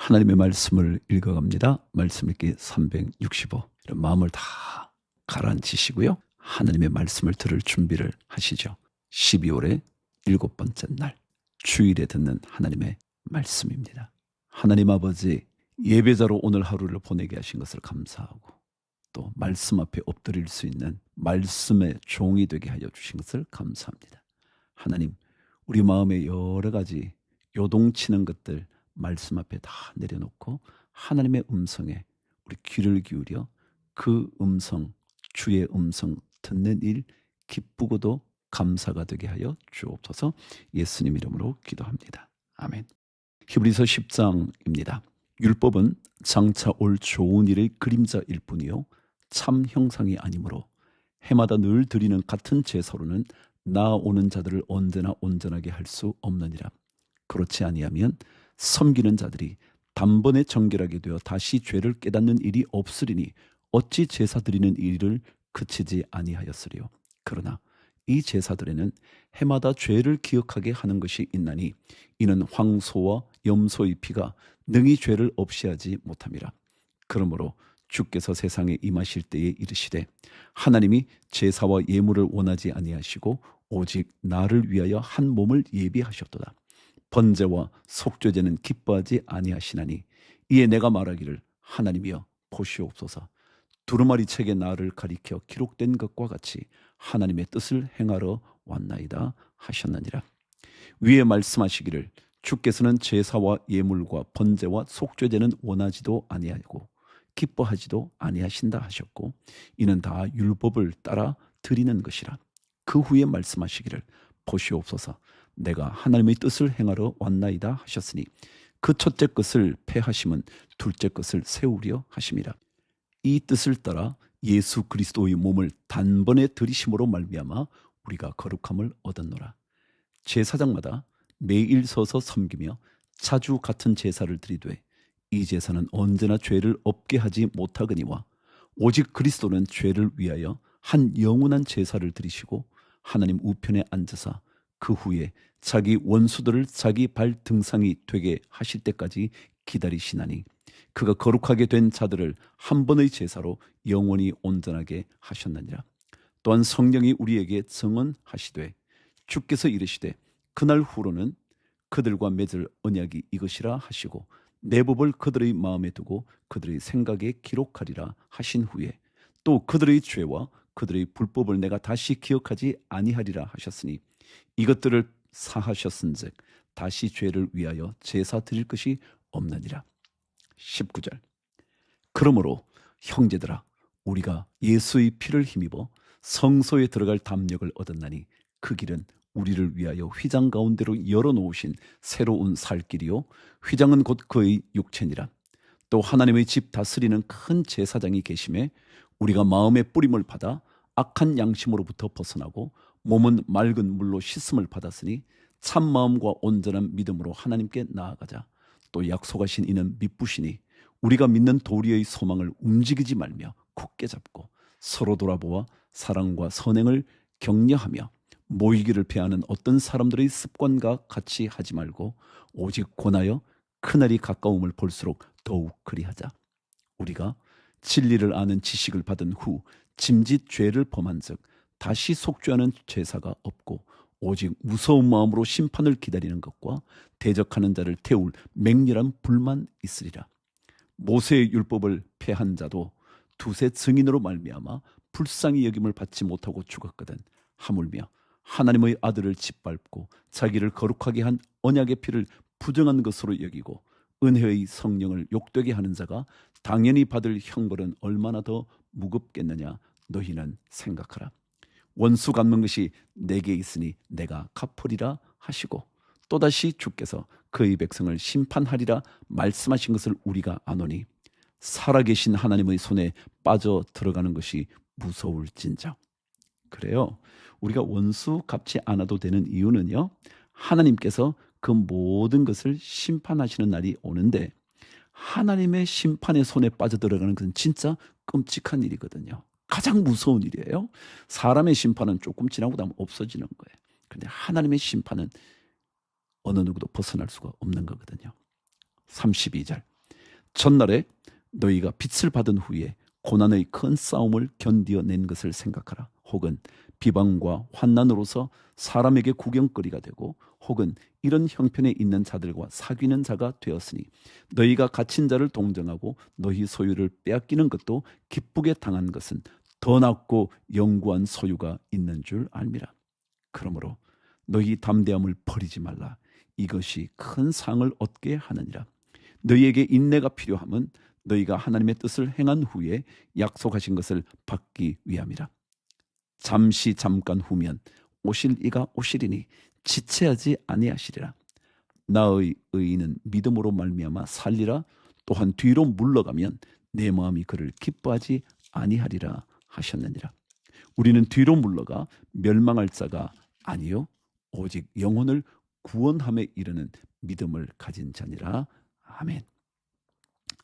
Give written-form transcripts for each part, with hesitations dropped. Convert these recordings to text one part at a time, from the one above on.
하나님의 말씀을 읽어갑니다. 말씀 읽기 365. 마음을 다 가라앉히시고요. 하나님의 말씀을 들을 준비를 하시죠. 12월의 7번째 날 주일에 듣는 하나님의 말씀입니다. 하나님 아버지, 예배자로 오늘 하루를 보내게 하신 것을 감사하고 또 말씀 앞에 엎드릴 수 있는 말씀의 종이 되게 하여 주신 것을 감사합니다. 하나님, 우리 마음에 여러 가지 요동치는 것들 말씀 앞에 다 내려놓고 하나님의 음성에 우리 귀를 기울여 그 음성, 주의 음성 듣는 일 기쁘고도 감사가 되게 하여 주옵소서. 예수님 이름으로 기도합니다. 아멘. 히브리서 10장입니다. 율법은 장차 올 좋은 일의 그림자일 뿐이요 참 형상이 아니므로 해마다 늘 드리는 같은 제사로는 나아오는 자들을 언제나 온전하게 할 수 없느니라. 그렇지 아니하면 섬기는 자들이 단번에 정결하게 되어 다시 죄를 깨닫는 일이 없으리니 어찌 제사 드리는 일을 그치지 아니하였으리요. 그러나 이 제사들에는 해마다 죄를 기억하게 하는 것이 있나니 이는 황소와 염소의 피가 능히 죄를 없이 하지 못함이라. 그러므로 주께서 세상에 임하실 때에 이르시되 하나님이 제사와 예물을 원하지 아니하시고 오직 나를 위하여 한 몸을 예비하셨도다. 번제와 속죄제는 기뻐하지 아니하시나니 이에 내가 말하기를 하나님이여 보시옵소서. 두루마리 책에 나를 가리켜 기록된 것과 같이 하나님의 뜻을 행하러 왔나이다 하셨느니라. 위에 말씀하시기를 주께서는 제사와 예물과 번제와 속죄제는 원하지도 아니하고 기뻐하지도 아니하신다 하셨고 이는 다 율법을 따라 드리는 것이라. 그 후에 말씀하시기를 보시옵소서. 내가 하나님의 뜻을 행하러 왔나이다 하셨으니 그 첫째 것을 폐하심은 둘째 것을 세우려 하심이라. 이 뜻을 따라 예수 그리스도의 몸을 단번에 들이심으로 말미암아 우리가 거룩함을 얻었노라. 제사장마다 매일 서서 섬기며 자주 같은 제사를 드리되 이 제사는 언제나 죄를 없게 하지 못하거니와 오직 그리스도는 죄를 위하여 한 영원한 제사를 드리시고 하나님 우편에 앉으사 그 후에 자기 원수들을 자기 발 등상이 되게 하실 때까지 기다리시나니 그가 거룩하게 된 자들을 한 번의 제사로 영원히 온전하게 하셨느니라. 또한 성령이 우리에게 증언하시되 주께서 이르시되 그날 후로는 그들과 맺을 언약이 이것이라 하시고 내 법을 그들의 마음에 두고 그들의 생각에 기록하리라 하신 후에 또 그들의 죄와 그들의 불법을 내가 다시 기억하지 아니하리라 하셨으니 이것들을 사하셨은즉 다시 죄를 위하여 제사 드릴 것이 없느니라. 19절. 그러므로 형제들아 우리가 예수의 피를 힘입어 성소에 들어갈 담력을 얻었나니 그 길은 우리를 위하여 휘장 가운데로 열어놓으신 새로운 살 길이요 휘장은 곧 그의 육체니라. 또 하나님의 집 다스리는 큰 제사장이 계심에 우리가 마음의 뿌림을 받아 악한 양심으로부터 벗어나고 몸은 맑은 물로 씻음을 받았으니 참 마음과 온전한 믿음으로 하나님께 나아가자. 또 약속하신 이는 미쁘시니 우리가 믿는 도리의 소망을 움직이지 말며 굳게 잡고 서로 돌아보아 사랑과 선행을 격려하며 모이기를 피하는 어떤 사람들의 습관과 같이 하지 말고 오직 권하여 그날이 가까움을 볼수록 더욱 그리하자. 우리가 진리를 아는 지식을 받은 후 짐짓 죄를 범한즉 다시 속죄하는 제사가 없고 오직 무서운 마음으로 심판을 기다리는 것과 대적하는 자를 태울 맹렬한 불만 있으리라. 모세의 율법을 폐한 자도 두세 증인으로 말미암아 불쌍히 여김을 받지 못하고 죽었거든. 하물며 하나님의 아들을 짓밟고 자기를 거룩하게 한 언약의 피를 부정한 것으로 여기고 은혜의 성령을 욕되게 하는 자가 당연히 받을 형벌은 얼마나 더 무겁겠느냐 너희는 생각하라. 원수 갚는 것이 내게 있으니 내가 갚으리라 하시고 또다시 주께서 그의 백성을 심판하리라 말씀하신 것을 우리가 아노니 살아계신 하나님의 손에 빠져 들어가는 것이 무서울진저. 그래요. 우리가 원수 갚지 않아도 되는 이유는요. 하나님께서 그 모든 것을 심판하시는 날이 오는데 하나님의 심판의 손에 빠져들어가는 것은 진짜 끔찍한 일이거든요. 가장 무서운 일이에요. 사람의 심판은 조금 지나고 나면 없어지는 거예요. 그런데 하나님의 심판은 어느 누구도 벗어날 수가 없는 거거든요. 32절. 전날에 너희가 빛을 받은 후에 고난의 큰 싸움을 견디어낸 것을 생각하라. 혹은 비방과 환난으로서 사람에게 구경거리가 되고 혹은 이런 형편에 있는 자들과 사귀는 자가 되었으니 너희가 갇힌 자를 동정하고 너희 소유를 빼앗기는 것도 기쁘게 당한 것은 더 낫고 영구한 소유가 있는 줄 알미라. 그러므로 너희 담대함을 버리지 말라. 이것이 큰 상을 얻게 하느니라. 너희에게 인내가 필요함은 너희가 하나님의 뜻을 행한 후에 약속하신 것을 받기 위함이라. 잠깐 후면 오실 이가 오시리니 지체하지 아니하시리라. 나의 의인은 믿음으로 말미암아 살리라. 또한 뒤로 물러가면 내 마음이 그를 기뻐하지 아니하리라 하셨느니라. 우리는 뒤로 물러가 멸망할 자가 아니요 오직 영혼을 구원함에 이르는 믿음을 가진 자니라. 아멘.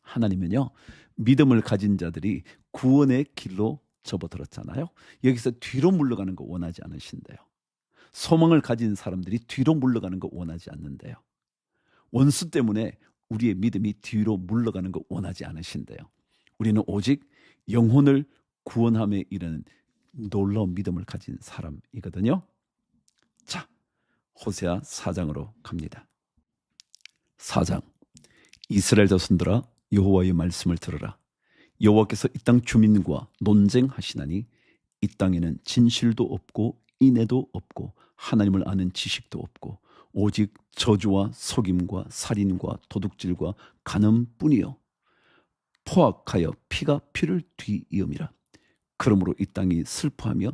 하나님은요, 믿음을 가진 자들이 구원의 길로 접어들었잖아요. 여기서 뒤로 물러가는 거 원하지 않으신대요. 소망을 가진 사람들이 뒤로 물러가는 거 원하지 않는데요. 원수 때문에 우리의 믿음이 뒤로 물러가는 거 원하지 않으신대요. 우리는 오직 영혼을 구원함에 이르는 놀라운 믿음을 가진 사람이거든요. 자, 호세아 4장으로 갑니다. 4장. 이스라엘 자손들아, 여호와의 말씀을 들으라. 여호와께서 이 땅 주민과 논쟁하시나니 이 땅에는 진실도 없고 인애도 없고 하나님을 아는 지식도 없고 오직 저주와 속임과 살인과 도둑질과 간음뿐이요 포악하여 피가 피를 뒤이음이라. 그러므로 이 땅이 슬퍼하며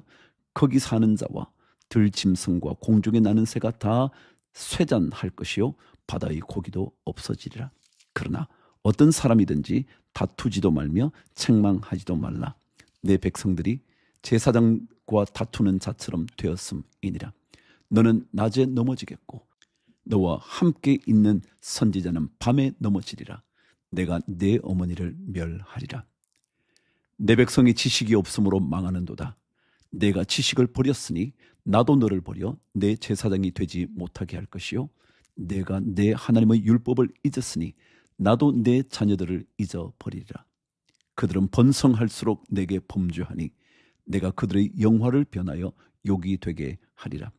거기 사는 자와 들짐승과 공중에 나는 새가 다 쇠잔할 것이요 바다의 고기도 없어지리라. 그러나 어떤 사람이든지 다투지도 말며 책망하지도 말라. 내 백성들이 제사장과 다투는 자처럼 되었음이니라. 너는 낮에 넘어지겠고 너와 함께 있는 선지자는 밤에 넘어지리라. 내가 내 어머니를 멸하리라. 내 백성이 지식이 없으므로 망하는도다. 내가 지식을 버렸으니 나도 너를 버려 내 제사장이 되지 못하게 할 것이요 내가 내 하나님의 율법을 잊었으니 나도 내 자녀들을 잊어버리리라. 그들은 번성할수록 내게 범죄하니 내가 그들의 영화를 변하여 욕이 되게 하리라.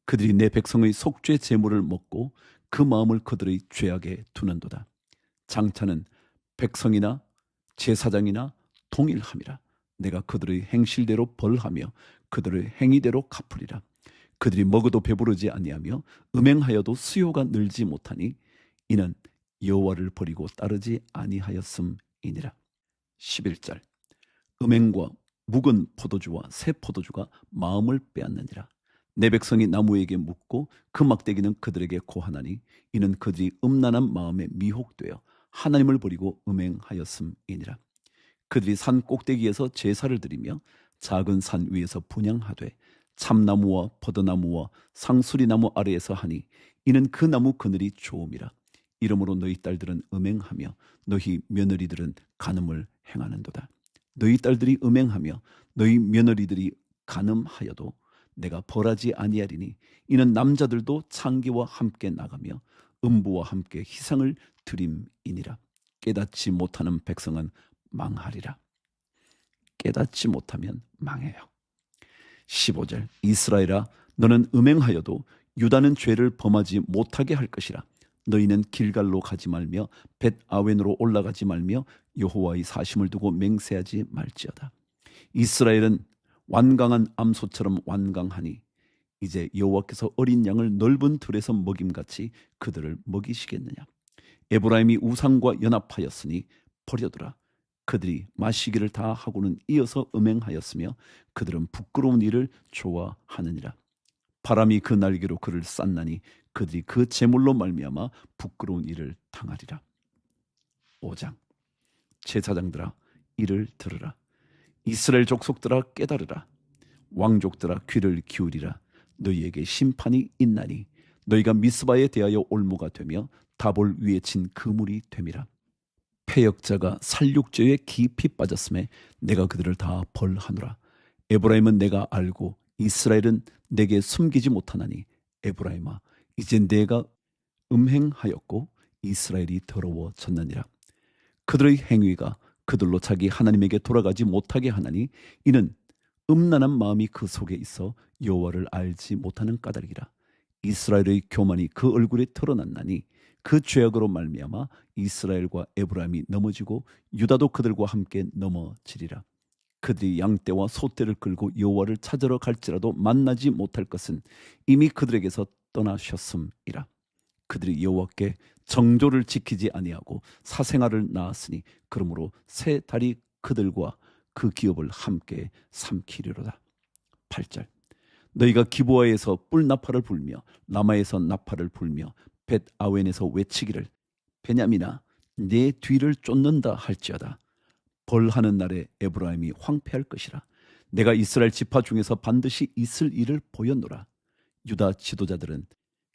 그들이 내 백성의 속죄 제물을 먹고 그 마음을 그들의 죄악에 두는도다. 장차는 백성이나 제사장이나 동일함이라. 내가 그들의 행실대로 벌하며 그들의 행위대로 갚으리라. 그들이 먹어도 배부르지 아니하며 음행하여도 수요가 늘지 못하니 이는 여호와를 버리고 따르지 아니하였음이니라. 11절. 음행과 묵은 포도주와 새 포도주가 마음을 빼앗느니라. 내 백성이 나무에게 묻고 그 막대기는 그들에게 고하나니 이는 그들이 음란한 마음에 미혹되어 하나님을 버리고 음행하였음이니라. 그들이 산 꼭대기에서 제사를 드리며 작은 산 위에서 분향하되 참나무와 포도나무와 상수리나무 아래에서 하니 이는 그 나무 그늘이 좋음이라. 이러므로 너희 딸들은 음행하며 너희 며느리들은 간음을 행하는도다. 너희 딸들이 음행하며 너희 며느리들이 간음하여도 내가 벌하지 아니하리니 이는 남자들도 창기와 함께 나가며 음부와 함께 희상을 드림이니라. 깨닫지 못하는 백성은 망하리라. 깨닫지 못하면 망해요. 15절. 이스라엘아, 너는 음행하여도 유다는 죄를 범하지 못하게 할 것이라. 너희는 길갈로 가지 말며 벳 아웬으로 올라가지 말며 여호와의 사심을 두고 맹세하지 말지어다. 이스라엘은 완강한 암소처럼 완강하니 이제 여호와께서 어린 양을 넓은 들에서 먹임같이 그들을 먹이시겠느냐. 에브라임이 우상과 연합하였으니 버려두라. 그들이 마시기를 다 하고는 이어서 음행하였으며 그들은 부끄러운 일을 좋아하느니라. 바람이 그 날개로 그를 쌌나니 그들이 그 제물로 말미암아 부끄러운 일을 당하리라. 5장. 제사장들아, 이를 들으라. 이스라엘 족속들아, 깨달으라. 왕족들아, 귀를 기울이라. 너희에게 심판이 있나니 너희가 미스바에 대하여 올무가 되며 다볼 위에 친 그물이 됨이라. 패역자가 살육죄에 깊이 빠졌음에 내가 그들을 다 벌하노라. 에브라임은 내가 알고 이스라엘은 내게 숨기지 못하나니 에브라임아, 이제 내가 음행하였고 이스라엘이 더러워졌느니라. 그들의 행위가 그들로 자기 하나님에게 돌아가지 못하게 하나니 이는 음란한 마음이 그 속에 있어 여호와를 알지 못하는 까닭이라. 이스라엘의 교만이 그 얼굴에 드러났나니 그 죄악으로 말미암아 이스라엘과 에브라임이 넘어지고 유다도 그들과 함께 넘어지리라. 그들이 양떼와 소떼를 끌고 여호와를 찾으러 갈지라도 만나지 못할 것은 이미 그들에게서 떠나셨음이라. 그들이 여호와께 정조를 지키지 아니하고 사생아를 낳았으니 그러므로 새 달이 그들과 그 기업을 함께 삼키리로다. 8절. 너희가 기브아에서 뿔나팔을 불며 라마에서 나팔을 불며 벳 아웬에서 외치기를 베냐민아 내 뒤를 쫓는다 할지어다. 벌하는 날에 에브라임이 황폐할 것이라. 내가 이스라엘 지파 중에서 반드시 있을 일을 보였노라. 유다 지도자들은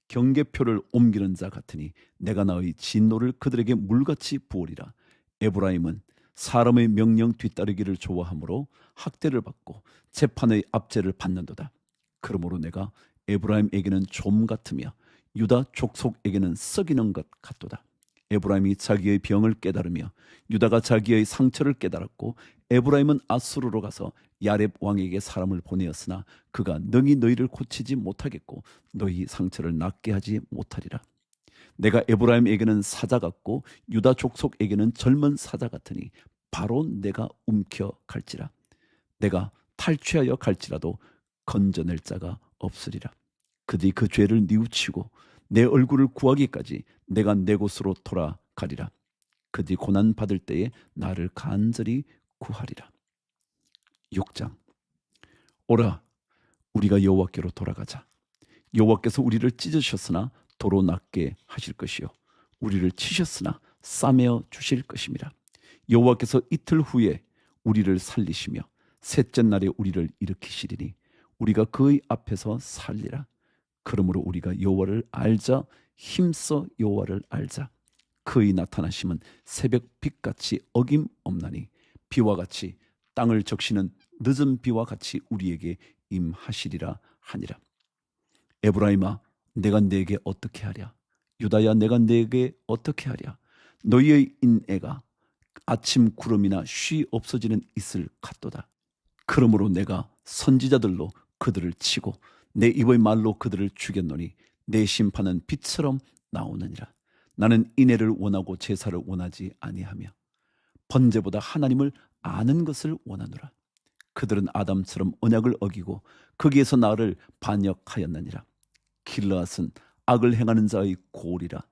경계표를 옮기는 자 같으니 내가 나의 진노를 그들에게 물같이 부으리라. 에브라임은 사람의 명령 뒤따르기를 좋아하므로 학대를 받고 재판의 압제를 받는도다. 그러므로 내가 에브라임에게는 좀 같으며 유다 족속에게는 썩이는 것 같도다. 에브라임이 자기의 병을 깨달으며 유다가 자기의 상처를 깨달았고 에브라임은 아수르로 가서 야렙 왕에게 사람을 보내었으나 그가 능히 너희를 고치지 못하겠고 너희 상처를 낫게 하지 못하리라. 내가 에브라임에게는 사자 같고 유다 족속에게는 젊은 사자 같으니 바로 내가 움켜 갈지라. 내가 탈취하여 갈지라도 건져낼 자가 없으리라. 그들이 그 죄를 뉘우치고 내 얼굴을 구하기까지 내가 내 곳으로 돌아가리라. 그들이 고난 받을 때에 나를 간절히 구하리라. 6장. 오라 우리가 여호와께로 돌아가자. 여호와께서 우리를 찢으셨으나 도로 낫게 하실 것이요 우리를 치셨으나 싸매어 주실 것임이라. 여호와께서 이틀 후에 우리를 살리시며 셋째 날에 우리를 일으키시리니 우리가 그의 앞에서 살리라. 그러므로 우리가 여호와를 알자. 힘써 여호와를 알자. 그의 나타나심은 새벽 빛같이 어김없나니 비와 같이 땅을 적시는 늦은 비와 같이 우리에게 임하시리라 하니라. 에브라임아 내가 네게 어떻게 하랴. 유다야 내가 네게 어떻게 하랴. 너희의 인애가 아침 구름이나 쉬 없어지는 이슬 같도다. 그러므로 내가 선지자들로 그들을 치고 내 입의 말로 그들을 죽였노니 내 심판은 빛처럼 나오느니라. 나는 인애를 원하고 제사를 원하지 아니하며 번제보다 하나님을 아는 것을 원하노라. 그들은 아담처럼 언약을 어기고 거기에서 나를 반역하였느니라. 길르앗은 악을 행하는 자의 골이라.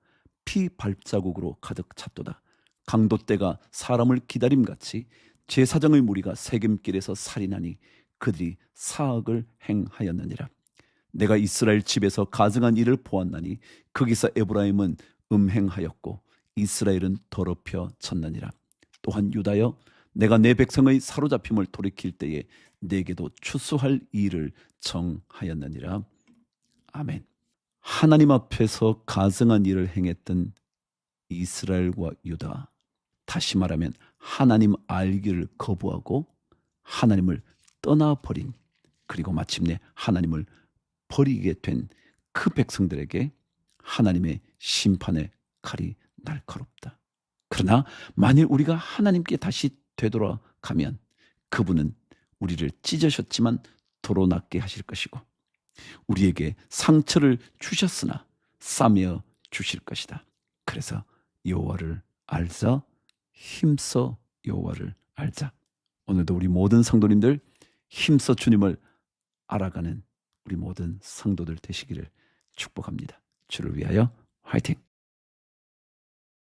피 발자국으로 가득 찼도다. 강도떼가 사람을 기다림같이 제사장의 무리가 세겜길에서 살인하니 그들이 사악을 행하였느니라. 내가 이스라엘 집에서 가증한 일을 보았나니 거기서 에브라임은 음행하였고 이스라엘은 더럽혀 졌느니라. 또한 유다여 내가 내 백성의 사로잡힘을 돌이킬 때에 내게도 추수할 일을 정하였느니라. 아멘. 하나님 앞에서 가증한 일을 행했던 이스라엘과 유다, 다시 말하면 하나님 알기를 거부하고 하나님을 떠나버린, 그리고 마침내 하나님을 버리게 된 그 백성들에게 하나님의 심판의 칼이 날카롭다. 그러나 만일 우리가 하나님께 다시 되돌아가면 그분은 우리를 찢으셨지만 도로 낫게 하실 것이고 우리에게 상처를 주셨으나 싸매어 주실 것이다. 그래서 여호와를 알자. 힘써 여호와를 알자. 오늘도 우리 모든 성도님들 힘써 주님을 알아가는 우리 모든 성도들 되시기를 축복합니다. 주를 위하여 화이팅!